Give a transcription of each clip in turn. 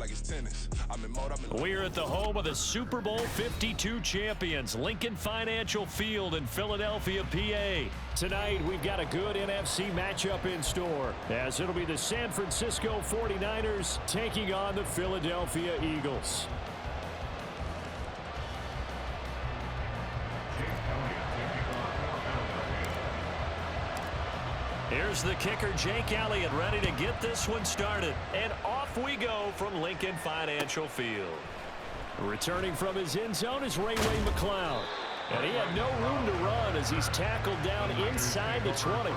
like it's tennis. We're at the home of the Super Bowl 52 champions, Lincoln Financial Field in Philadelphia, PA. Tonight, we've got a good NFC matchup in store, as it'll be the San Francisco 49ers taking on the Philadelphia Eagles. Here's the kicker, Jake Elliott, ready to get this one started. And off we go from Lincoln Financial Field. Returning from his end zone is Ray McCloud. And he had no room to run as he's tackled down inside the 20.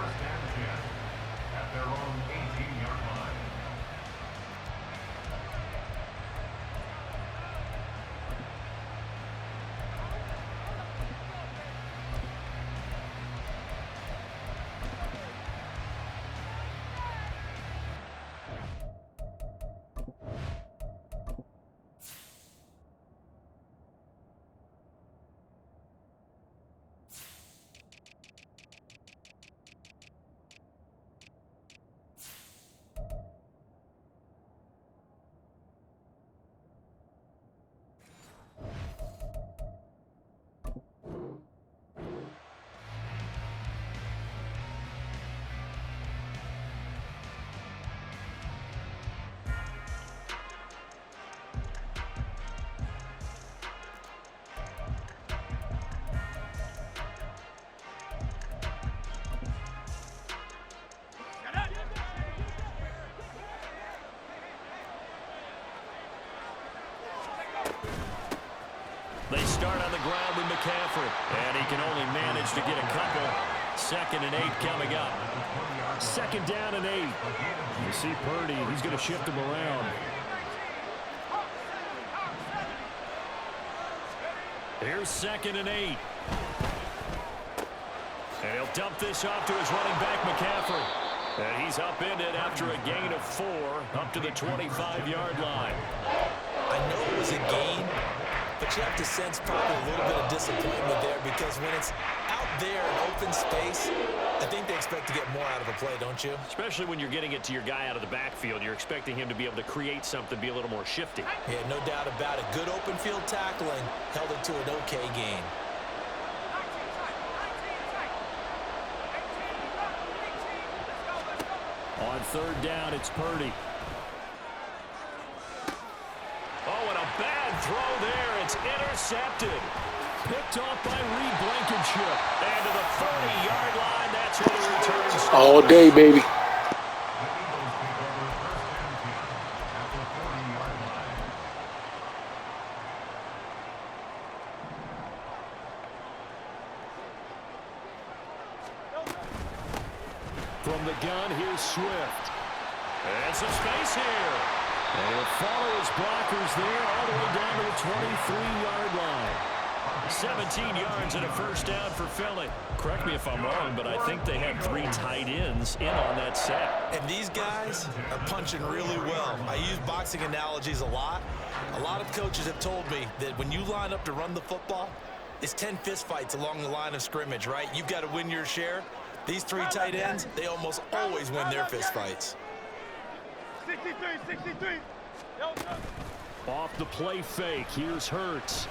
They start on the ground with McCaffrey, and he can only manage to get a couple. 2nd and 8 coming up. 2nd down and 8. You see Purdy, he's going to shift him around. Here's 2nd and 8. And he'll dump this off to his running back, McCaffrey. And he's upended after a gain of 4 up to the 25-yard line. I know it was a gain, but you have to sense probably a little bit of disappointment there, because when it's out there in open space, I think they expect to get more out of a play, don't you? Especially when you're getting it to your guy out of the backfield. You're expecting him to be able to create something, be a little more shifty. Yeah, no doubt about it. Good open field tackle and held it to an okay gain. On 3rd down, it's Purdy. Oh, and a bad throw there. It's intercepted. Picked off by Reed Blankenship. And to the 30-yard line, that's where the return starts. All day, baby. From the gun, here's Swift. And some space here. And he'll follow his blockers there all the way down to the 23-yard line. 17 yards and a 1st down for Philly. Correct me if I'm wrong, but I think they had 3 tight ends in on that set. And these guys are punching really well. I use boxing analogies a lot. A lot of coaches have told me that when you line up to run the football, it's 10 fistfights along the line of scrimmage, right? You've got to win your share. These 3 tight ends, they almost always win their fistfights. 63. Off the play fake, here's Hurts.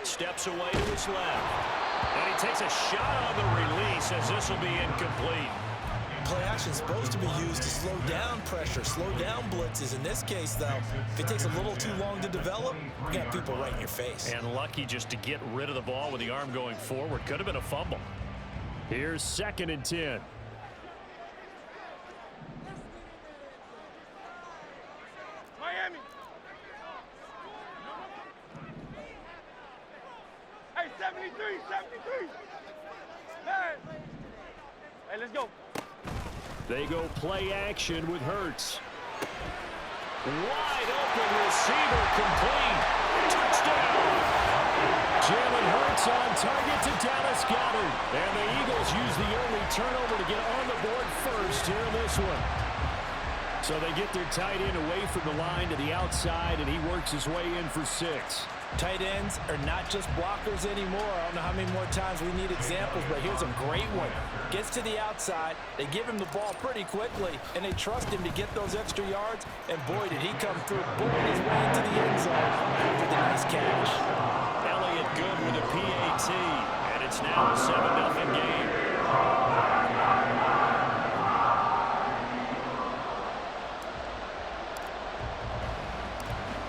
Steps away to his left. And he takes a shot on the release, as this will be incomplete. Play action is supposed to be used to slow down pressure, slow down blitzes. In this case, though, if it takes a little too long to develop, you got people right in your face. And lucky just to get rid of the ball with the arm going forward. Could have been a fumble. Here's 2nd and 10. Miami. Hey, 73. Hey, let's go. They go play action with Hurts. Wide open receiver, complete. Touchdown. Jalen Hurts on target to Dallas Goedert. And the Eagles use the early turnover to get on the board first here in this one. So they get their tight end away from the line to the outside, and he works his way in for 6. Tight ends are not just blockers anymore. I don't know how many more times we need examples, but here's a great one. Gets to the outside, they give him the ball pretty quickly, and they trust him to get those extra yards, and boy, did he come through, bullet his way into the end zone after the nice catch. Elliott good with a PAT, and it's now a 7-0 game.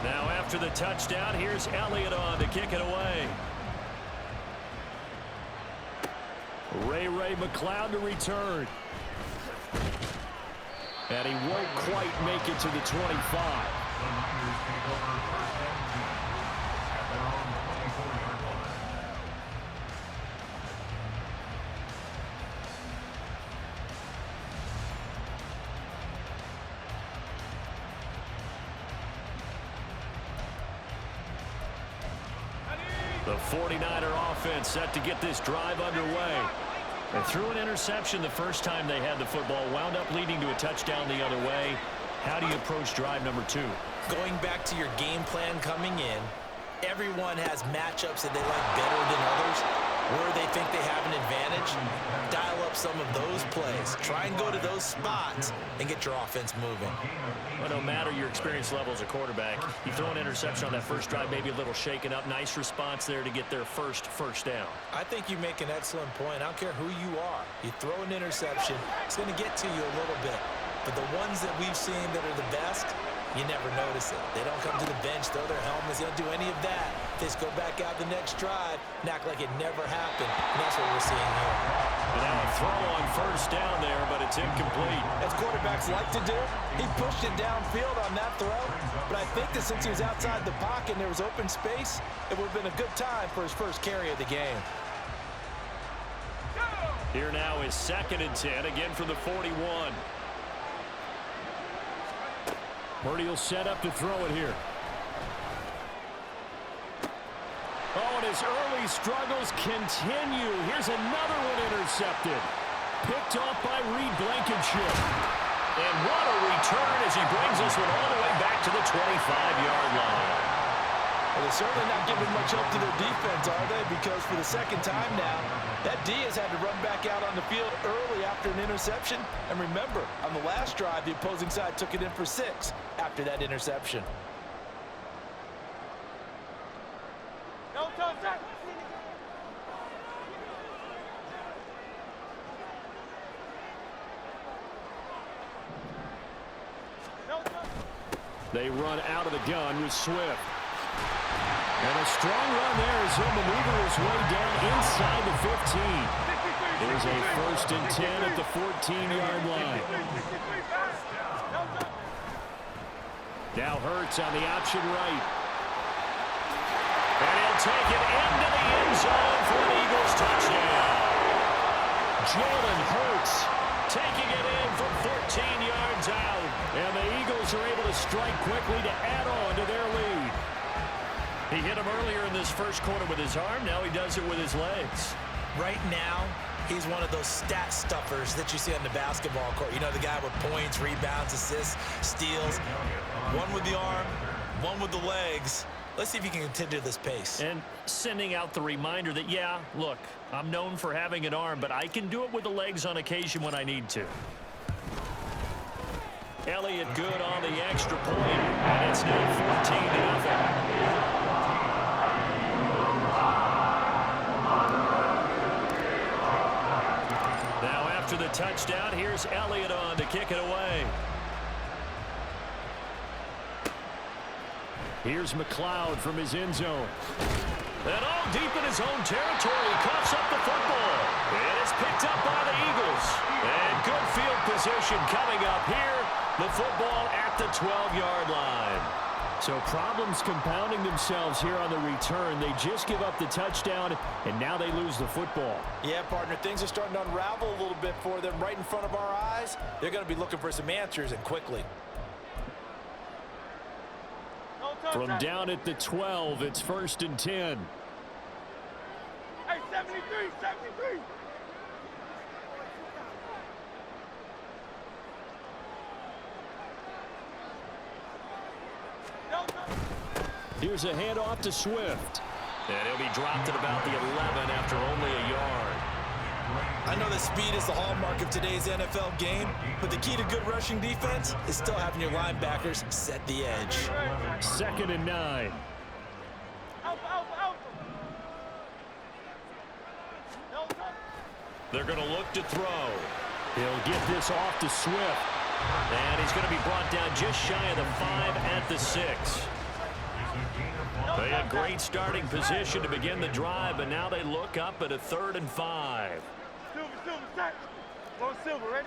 Now after the touchdown, here's Elliott on to kick it away. Ray McLeod to return. And he won't quite make it to the 25. The 49er offense set to get this drive underway. They threw an interception the first time they had the football, wound up leading to a touchdown the other way. How do you approach drive number 2? Going back to your game plan coming in, everyone has matchups that they like better than others, where they think they have an advantage. Dial up some of those plays. Try and go to those spots and get your offense moving. Well, no matter your experience level as a quarterback, you throw an interception on that first drive, maybe a little shaken up. Nice response there to get their first down. I think you make an excellent point. I don't care who you are. You throw an interception, it's going to get to you a little bit. But the ones that we've seen that are the best, you never notice it. They don't come to the bench, throw their helmets, they don't do any of that. They just go back out the next drive and act like it never happened. And that's what we're seeing here. And now a throw on first down there, but it's incomplete. As quarterbacks like to do, he pushed it downfield on that throw. But I think that since he was outside the pocket and there was open space, it would have been a good time for his first carry of the game. Here now is 2nd and 10, again from the 41. Purdy will set up to throw it here. Oh, and his early struggles continue. Here's another one intercepted. Picked off by Reed Blankenship. And what a return as he brings this one all the way back to the 25-yard line. Well, they're certainly not giving much help to their defense, are they? Because for the second time now, that D has had to run back out on the field early after an interception. And remember, on the last drive, the opposing side took it in for 6 after that interception. No touch. They run out of the gun with Swift. And a strong run there as he'll maneuver his way down inside the 15. There's a 1st and 10 at the 14-yard line. Now Hurts on the option right. And he'll take it into the end zone for an Eagles touchdown. Jalen Hurts taking it in from 14 yards out. And the Eagles are able to strike quickly to add on to their lead. He hit him earlier in this first quarter with his arm. Now he does it with his legs. Right now, he's one of those stat stuffers that you see on the basketball court. You know, the guy with points, rebounds, assists, steals. One with the arm, one with the legs. Let's see if he can continue this pace. And sending out the reminder that, yeah, look, I'm known for having an arm, but I can do it with the legs on occasion when I need to. Elliott good on the extra point, and it's now 14-0. Now after the touchdown, here's Elliott on to kick it away. Here's McLeod from his end zone. And all deep in his own territory, he coughs up the football. And it's picked up by the Eagles. And good field position coming up here. The football at the 12-yard line. So problems compounding themselves here on the return. They just give up the touchdown, and now they lose the football. Yeah, partner, things are starting to unravel a little bit for them right in front of our eyes. They're going to be looking for some answers, and quickly. From down at the 12, it's 1st and 10. Hey, 73, 73. Here's a handoff to Swift. And he'll be dropped at about the 11 after only a yard. I know that speed is the hallmark of today's NFL game, but the key to good rushing defense is still having your linebackers set the edge. 2nd and 9. They're going to look to throw. He'll get this off to Swift. And he's going to be brought down just shy of the 5 at the 6. They had great starting position to begin the drive, but now they look up at a 3rd and 5. Silver, set. Go Silver, ready?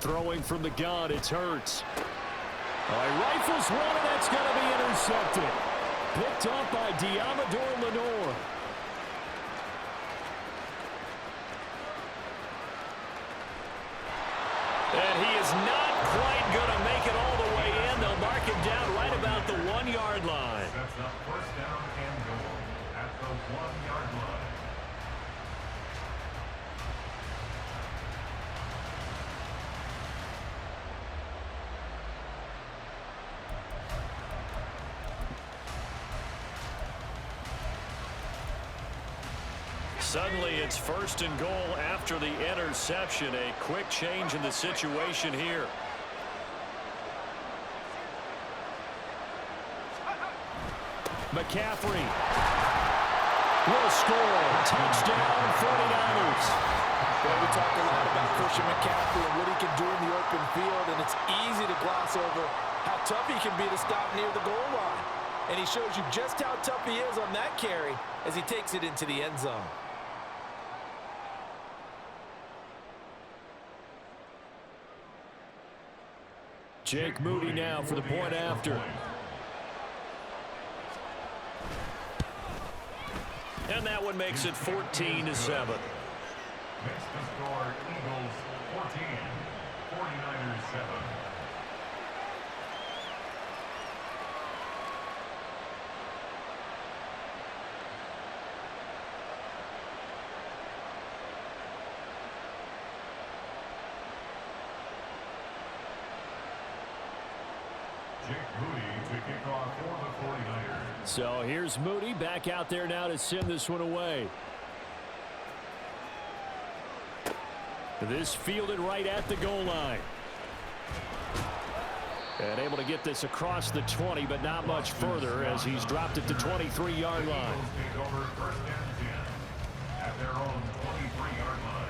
Throwing from the gun, it's Hurts. He rifles one, and that's going to be intercepted. Picked off by Diamador Lenore. And he is not quite going to make it all the way in. They'll mark him down right about the 1-yard line. That's up 1st down and goal at the 1-yard line. Suddenly it's 1st and goal after the interception. A quick change in the situation here. McCaffrey will score. Touchdown 49ers. Well, we talked a lot about Christian McCaffrey and what he can do in the open field, and it's easy to gloss over how tough he can be to stop near the goal line. And he shows you just how tough he is on that carry as he takes it into the end zone. Jake Moody now for the point after. And that one makes it 14-7. Makes the score Eagles 14, 49ers 7. Jake Moody to kick off for the 49ers. So here's Moody back out there now to send this one away. This fielded right at the goal line. And able to get this across the 20, but not much further as he's dropped it to 23-yard line. Eagles take over 1st and 10 at their own 23-yard line.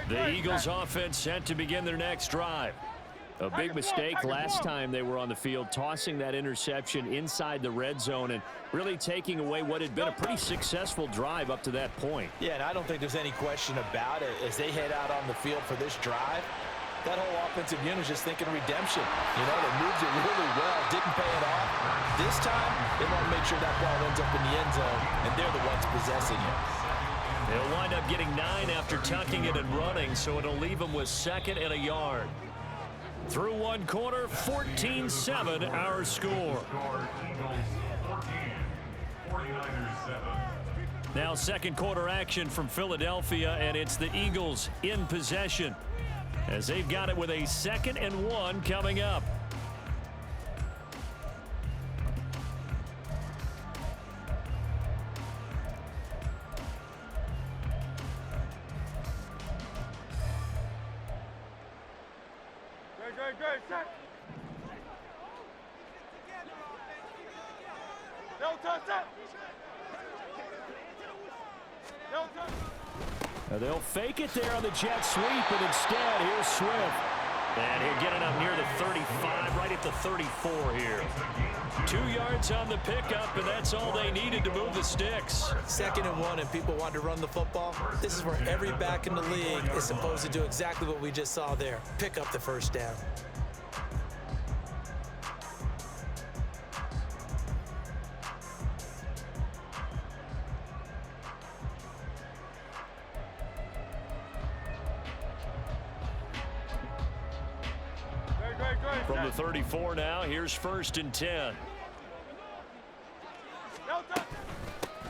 The Eagles offense set to begin their next drive. A big mistake last time they were on the field, tossing that interception inside the red zone and really taking away what had been a pretty successful drive up to that point. Yeah, and I don't think there's any question about it. As they head out on the field for this drive, that whole offensive unit is just thinking redemption. You know, they moved it really well, didn't pay it off. This time, they want to make sure that ball ends up in the end zone, and they're the ones possessing it. They'll wind up getting 9 after tucking it and running, so it'll leave them with 2nd and a yard. Through one quarter, 14-7 our score. Eagles 14, 49ers 7. Now second quarter action from Philadelphia, and it's the Eagles in possession as they've got it with a 2nd and 1 coming up. Great, set. No touch, set. No touch. They'll fake it there on the jet sweep, and instead, here's Swift. And he'll get it up near the 35, right at the 34 here. 2 yards on the pickup, and that's all they needed to move the sticks. 2nd and 1, and people want to run the football. This is where every back in the league is supposed to do exactly what we just saw there. Pick up the 1st down. Great. From the 34 now, here's 1st and 10.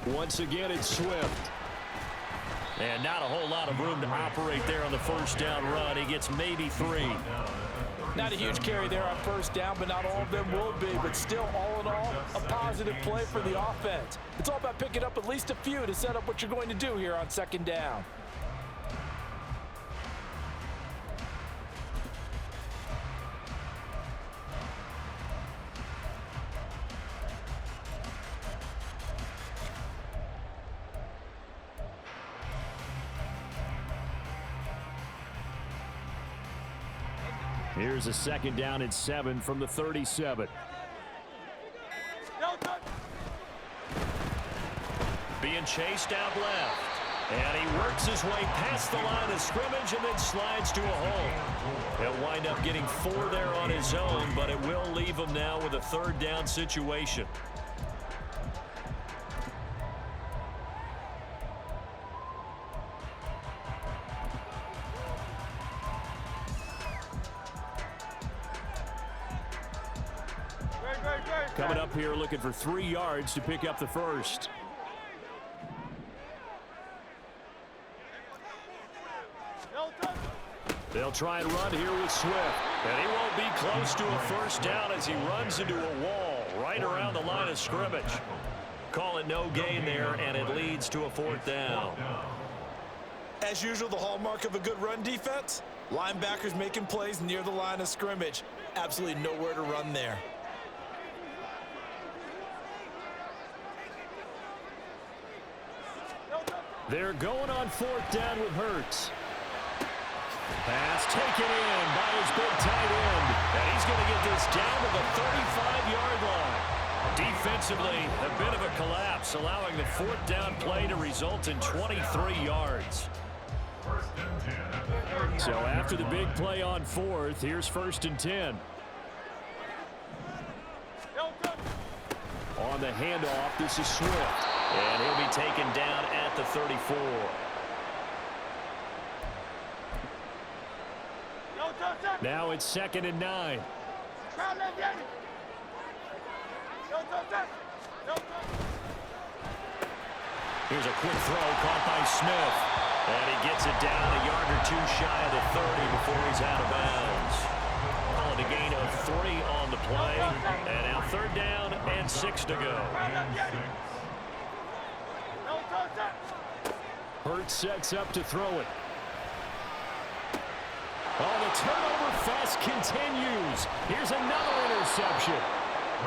Once again, it's Swift. And not a whole lot of room to operate there on the first down run. He gets maybe 3. Not a huge carry there on first down, but not all of them will be. But still, all in all, a positive play for the offense. It's all about picking up at least a few to set up what you're going to do here on 2nd down. Here's a 2nd down and 7 from the 37. Being chased out left. And he works his way past the line of scrimmage and then slides to a hole. He'll wind up getting 4 there on his own, but it will leave him now with a 3rd down situation. Coming up here looking for 3 yards to pick up the first. They'll try and run here with Swift. And he won't be close to a 1st down as he runs into a wall right around the line of scrimmage. Call it no gain there, and it leads to a 4th down. As usual, the hallmark of a good run defense, linebackers making plays near the line of scrimmage. Absolutely nowhere to run there. They're going on 4th down with Hurts. Pass taken in by his big tight end. And he's going to get this down to the 35-yard line. Defensively, a bit of a collapse, allowing the 4th down play to result in 23 yards. So after the big play on 4th, here's 1st and 10. On the handoff, this is Swift. And he'll be taken down at the 34. Now it's 2nd and 9. Here's a quick throw caught by Smith. And he gets it down a yard or 2 shy of the 30 before he's out of bounds. Calling a gain of 3 on the play. And now 3rd down and 6 to go. Hurts sets up to throw it. Oh, the turnover fest continues. Here's another interception.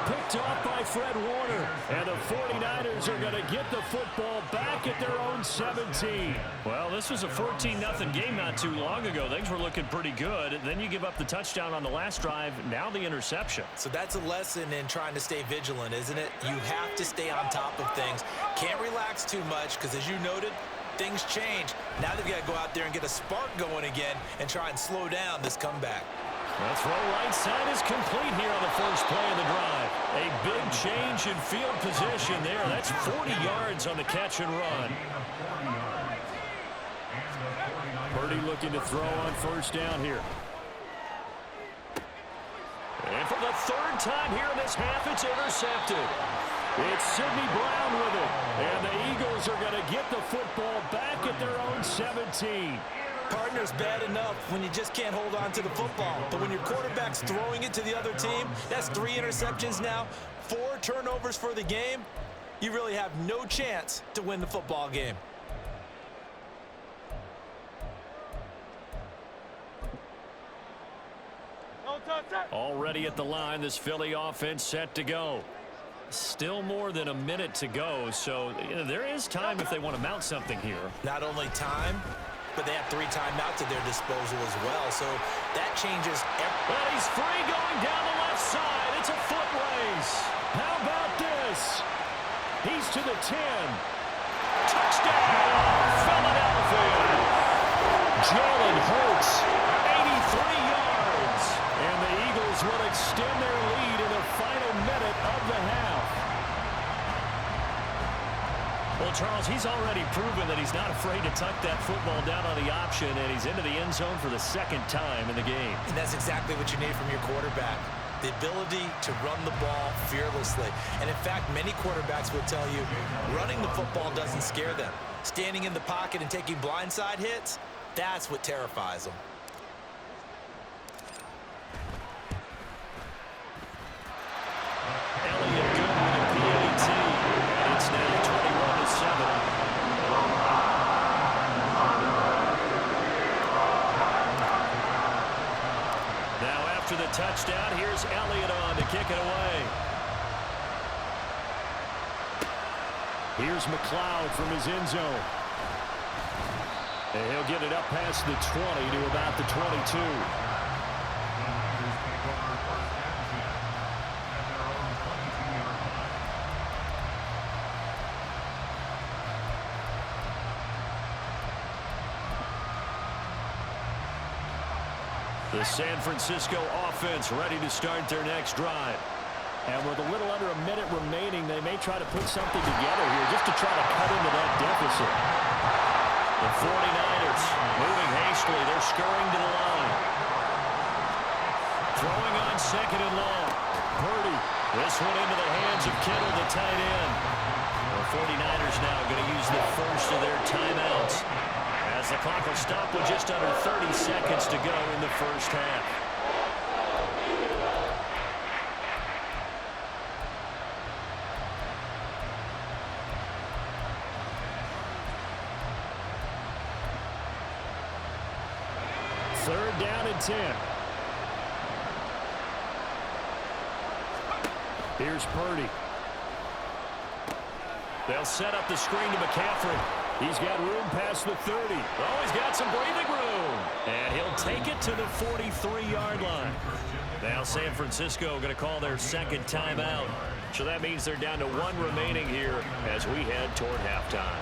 Picked off by Fred Warner. And the 49ers are going to get the football back at their own 17. Well, this was a 14-0 game not too long ago. Things were looking pretty good. Then you give up the touchdown on the last drive. Now the interception. So that's a lesson in trying to stay vigilant, isn't it? You have to stay on top of things. Can't relax too much because, as you noted, things change. Now they've got to go out there and get a spark going again and try and slow down this comeback. That throw right side is complete here on the first play of the drive. A big change in field position there. That's 40 yards on the catch and run. Purdy looking to throw on 1st down here. And for the 3rd time here in this half, it's intercepted. It's Sidney Brown with it. And the Eagles are going to get the football back at their own 17. Partner's bad enough when you just can't hold on to the football. But when your quarterback's throwing it to the other team, that's 3 interceptions now, 4 turnovers for the game. You really have no chance to win the football game. Already at the line, this Philly offense set to go. Still more than a minute to go, so there is time if they want to mount something here. Not only time, but they have 3 timeouts at their disposal as well, so that changes everything. But he's free going down the left side. It's a foot race. How about this? He's to the 10. Touchdown, Philadelphia. Jalen Hurts, 83 yards. And the Eagles will extend their lead in the final minute of the half. Well, Charles, he's already proven that he's not afraid to tuck that football down on the option, and he's into the end zone for the second time in the game. And that's exactly what you need from your quarterback. The ability to run the ball fearlessly. And in fact, many quarterbacks will tell you running the football doesn't scare them. Standing in the pocket and taking blindside hits, that's what terrifies them. Elliott good with a PAT, and it's now 21-7. Now after the touchdown, here's Elliott on to kick it away. Here's McLeod from his end zone. And he'll get it up past the 20 to about the 22. The San Francisco offense ready to start their next drive. And with a little under a minute remaining, they may try to put something together here just to try to cut into that deficit. The 49ers moving hastily. They're scurrying to the line. Throwing on second and long. Purdy. This one into the hands of Kittle, the tight end. The 49ers now going to use the first of their timeouts, as the clock will stop with just under 30 seconds to go in the first half. Third down and 10. Here's Purdy. They'll set up the screen to McCaffrey. He's got room past the 30. Oh, he's got some breathing room. And he'll take it to the 43-yard line. Now San Francisco going to call their second timeout. So that means they're down to one remaining here as we head toward halftime.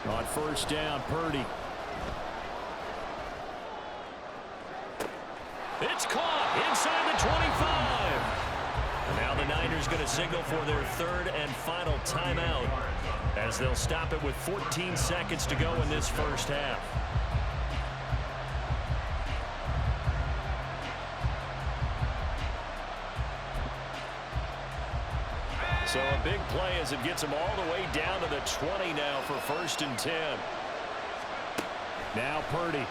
On first down, Purdy. It's caught inside the 25. Now the Niners going to signal for their third and final timeout, as they'll stop it with 14 seconds to go in this first half. So a big play as it gets them all the way down to the 20 now for first and 10. Now Purdy.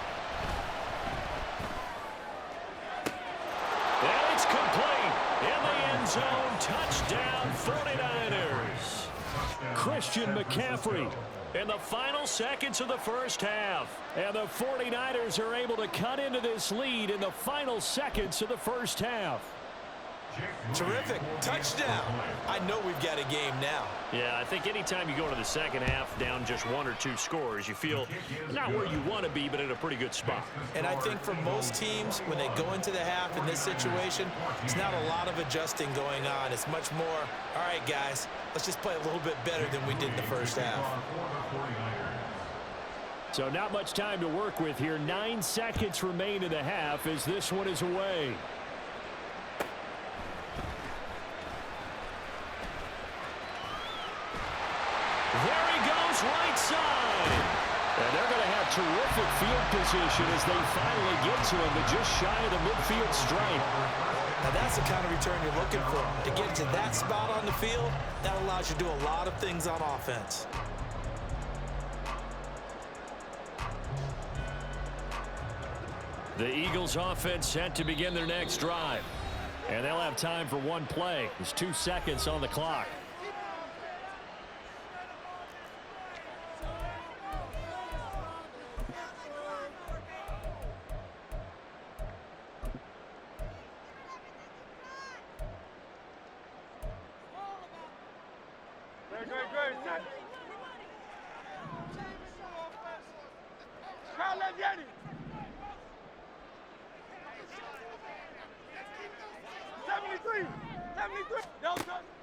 And it's complete. In the end zone. Touchdown 49ers. Christian McCaffrey in the final seconds of the first half. And the 49ers are able to cut into this lead in the final seconds of the first half. Terrific. Touchdown. I know we've got a game now. Yeah, I think anytime you go into the second half down just one or two scores, you feel not where you want to be, but in a pretty good spot. And I think for most teams, when they go into the half in this situation, it's not a lot of adjusting going on. It's much more, all right, guys, let's just play a little bit better than we did in the first half. So not much time to work with here. 9 seconds remain in the half as this one is away. There he goes, right side. And they're going to have terrific field position as they finally get to him, but just shy of the midfield stripe. Now that's the kind of return you're looking for. To get to that spot on the field, that allows you to do a lot of things on offense. The Eagles offense set to begin their next drive. And they'll have time for one play. There's 2 seconds on the clock. Great. Set. Crowd left Yeti. 73.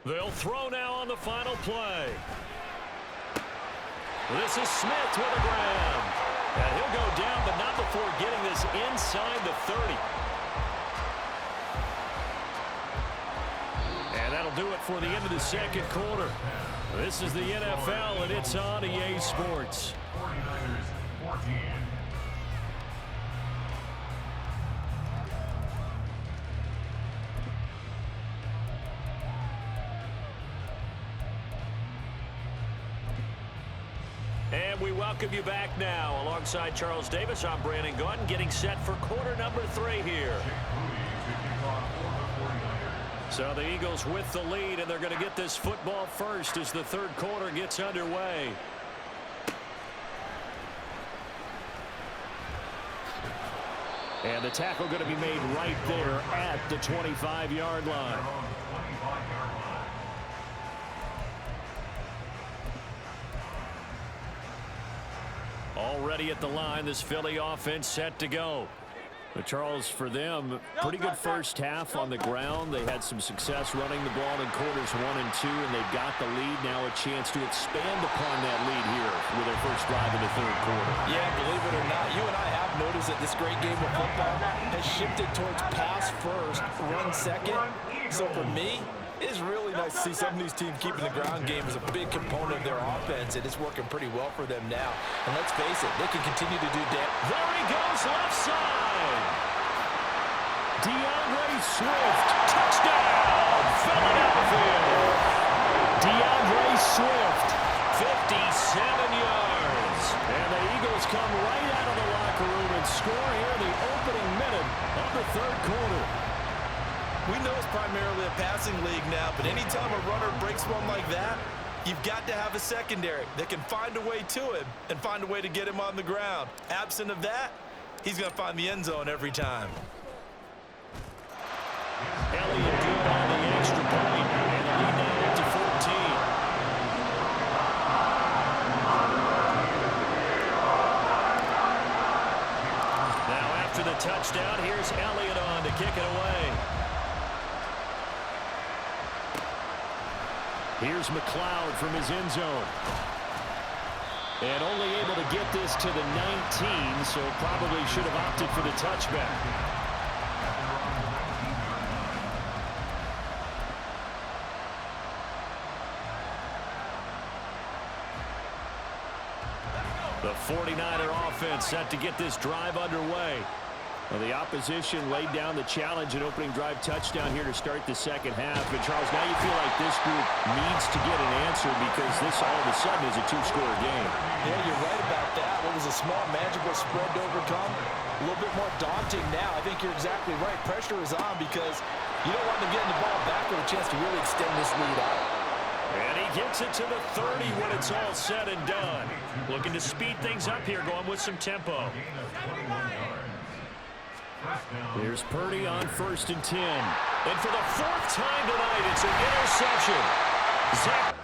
They'll throw now on the final play. This is Smith with a grab. And he'll go down, but not before getting this inside the 30. And that'll do it for the end of the second quarter. This is the NFL, and it's on EA Sports. 49ers 14. And we welcome you back now. Alongside Charles Davis, I'm Brandon Gaudin, getting set for quarter number 3 here. So the Eagles with the lead, and they're going to get this football first as the third quarter gets underway. And the tackle going to be made right there at the 25-yard line. Already at the line, this Philly offense set to go. But Charles, for them, pretty good first half on the ground. They had some success running the ball in quarters 1 and 2, and they've got the lead. Now a chance to expand upon that lead here with their first drive in the third quarter. Yeah, believe it or not, you and I have noticed that this great game of football has shifted towards pass first, run second. So for me, it is really nice to see some of these teams keeping the ground game as a big component of their offense, and it's working pretty well for them now. And let's face it, they can continue to do damage. There he goes, left side. DeAndre Swift, touchdown, Philadelphia. DeAndre Swift, 57 yards. And the Eagles come right out of the locker room and score here in the opening minute of the third quarter. We know it's primarily a passing league now, but anytime a runner breaks one like that, you've got to have a secondary that can find a way to him and find a way to get him on the ground. Absent of that, he's going to find the end zone every time. Elliott good on the extra point, and the lead now up to 14. Now after the touchdown, here's Elliott on to kick it away. Here's McLeod from his end zone. And only able to get this to the 19, so probably should have opted for the touchback. The 49er offense set to get this drive underway. Well, the opposition laid down the challenge and opening drive touchdown here to start the second half. And, Charles, now you feel like this group needs to get an answer because this all of a sudden is a two-score game. Yeah, you're right about that. What was a small, manageable spread to overcome? A little bit more daunting now. I think you're exactly right. Pressure is on because you don't want them getting the ball back with a chance to really extend this lead out. And he gets it to the 30 when it's all said and done. Looking to speed things up here, going with some tempo. Here's Purdy on 1st and 10. And for the 4th time tonight, it's an interception. Zach